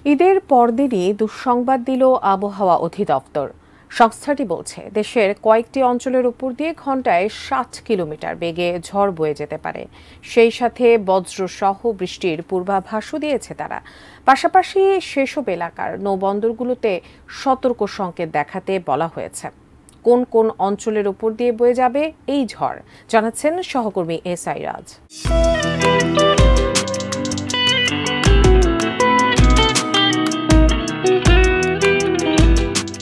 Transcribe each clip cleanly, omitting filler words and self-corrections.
ঈদের পরদিনই দুঃসংবাদ দিল আবহাওয়া অধিদপ্তর। সংস্থাটি বলছে, দেশের কয়েকটি অঞ্চলের উপর দিয়ে ঘন্টায় 60 কিলোমিটার বেগে ঝড় বয়ে যেতে পারে। সেই সাথে বজ্রসহ বৃষ্টির পূর্বাভাসও দিয়েছে তারা। পাশাপাশি সেসব এলাকার নৌবন্দরগুলোতে সতর্ক সংকেত দেখাতে বলা হয়েছে। কোন কোন অঞ্চলের উপর দিয়ে বয়ে যাবে এই ঝড় জানাচ্ছেন সহকর্মী এসআই রাজ।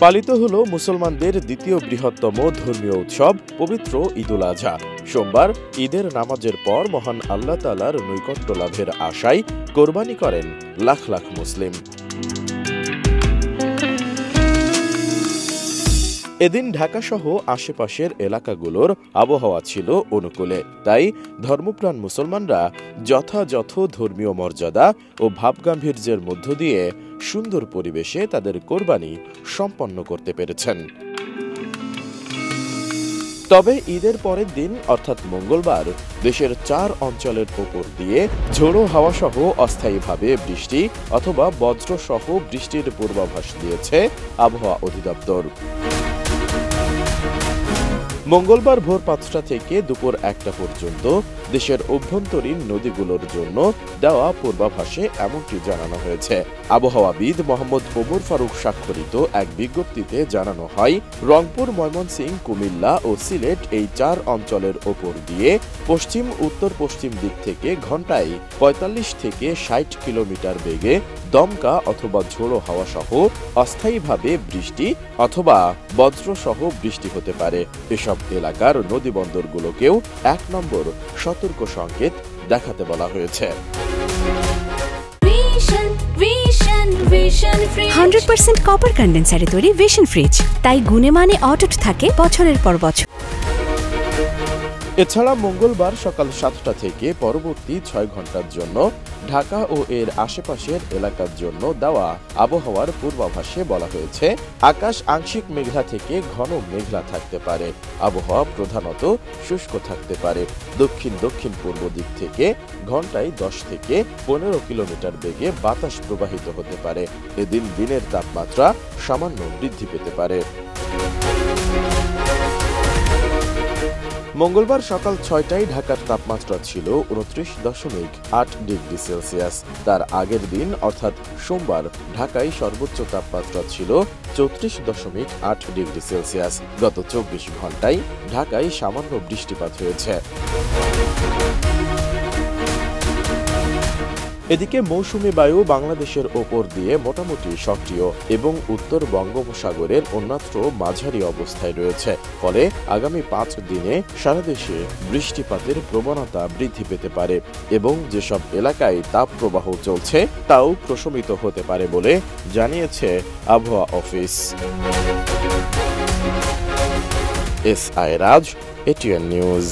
পালিত হল মুসলমানদের দ্বিতীয় বৃহত্তম ধর্মীয় উৎসব পবিত্র ঈদুল আজহা। সোমবার ঈদের নামাজের পর মহান আল্লাহ তাআলার নৈকট্য লাভের আশায় কোরবানি করেন লাখ লাখ মুসলিম। এদিন ঢাকাসহ আশেপাশের এলাকাগুলোর আবহাওয়া ছিল অনুকূলে, তাই ধর্মপ্রাণ মুসলমানরা যথাযথ ধর্মীয় মর্যাদা ও ভাবগাম্ভীর্যের মধ্য দিয়ে সুন্দর পরিবেশে তাদের কোরবানি সম্পন্ন করতে পেরেছেন। তবে ঈদের পরের দিন অর্থাৎ মঙ্গলবার দেশের 4 অঞ্চলের উপর দিয়ে ঝোড়ো হাওয়াসহ অস্থায়ীভাবে বৃষ্টি অথবা বজ্রসহ বৃষ্টির পূর্বাভাস দিয়েছে আবহাওয়া অধিদপ্তর। মঙ্গলবার ভোর 5টা থেকে দুপুর 1টা পর্যন্ত দেশের অভ্যন্তরীণ নদীগুলোর জন্য দেওয়া পূর্বাভাসে এমনটি জানানো হয়েছে। আবহাওয়াবিদ মোহাম্মদ ওমর ফারুক স্বাক্ষরিত এক বিজ্ঞপ্তিতে জানানো হয়, রংপুর, ময়মনসিংহ, কুমিল্লা ও সিলেট এই 4 অঞ্চলের ওপর দিয়ে পশ্চিম উত্তর পশ্চিম দিক থেকে ঘন্টায় 45 থেকে 60 কিলোমিটার বেগে দমকা অথবা ঝোড়ো হাওয়া সহ অস্থায়ীভাবে বৃষ্টি অথবা বজ্রসহ বৃষ্টি হতে পারে। এসব এলাকার নদী বন্দরগুলোকেও 1 নম্বর সতর্ক সংকেত দেখাতে বলা হয়েছে। 100% কপার কন্ডেন্সারে তৈরি ভিশন ফ্রিজ, তাই গুণে মানে অটুট থাকে বছরের পর বছর। এছাড়া মঙ্গলবার সকাল 7টা থেকে পরবর্তী 6 ঘন্টার জন্য ঢাকা ও এর আশেপাশের এলাকার জন্য দেওয়া আবহাওয়ার পূর্বাভাসে বলা হয়েছে, আকাশ আংশিক মেঘলা থেকে ঘন মেঘলা থাকতে পারে। আবহাওয়া প্রধানত শুষ্ক থাকতে পারে। দক্ষিণ দক্ষিণ পূর্ব দিক থেকে ঘন্টায় 10 থেকে 15 কিলোমিটার বেগে বাতাস প্রবাহিত হতে পারে। এদিন দিনের তাপমাত্রা সামান্য বৃদ্ধি পেতে পারে। মঙ্গলবার সকাল 6টায় ঢাকার তাপমাত্রা ছিল 29.8 ডিগ্রি সেলসিয়াস। তার আগের দিন অর্থাৎ সোমবার ঢাকায় সর্বোচ্চ তাপমাত্রা ছিল 34.8 ডিগ্রি সেলসিয়াস। গত 24 ঘন্টায় ঢাকায় সামান্য বৃষ্টিপাত হয়েছে। এদিকে মৌসুমী বায়ু বাংলাদেশের ওপর দিয়ে মোটামুটি সক্রিয় এবং উত্তর বঙ্গোপসাগরের অন্যত্র মাঝারি অবস্থায় রয়েছে। ফলে আগামী 5 দিনে সারা দেশে বৃষ্টিপাতের প্রবণতা বৃদ্ধি পেতে পারে এবং যেসব এলাকায় তাপপ্রবাহ চলছে তাও প্রশমিত হতে পারে বলে জানিয়েছে আবহাওয়া অফিস। এসআই রাজ, এটিএন নিউজ।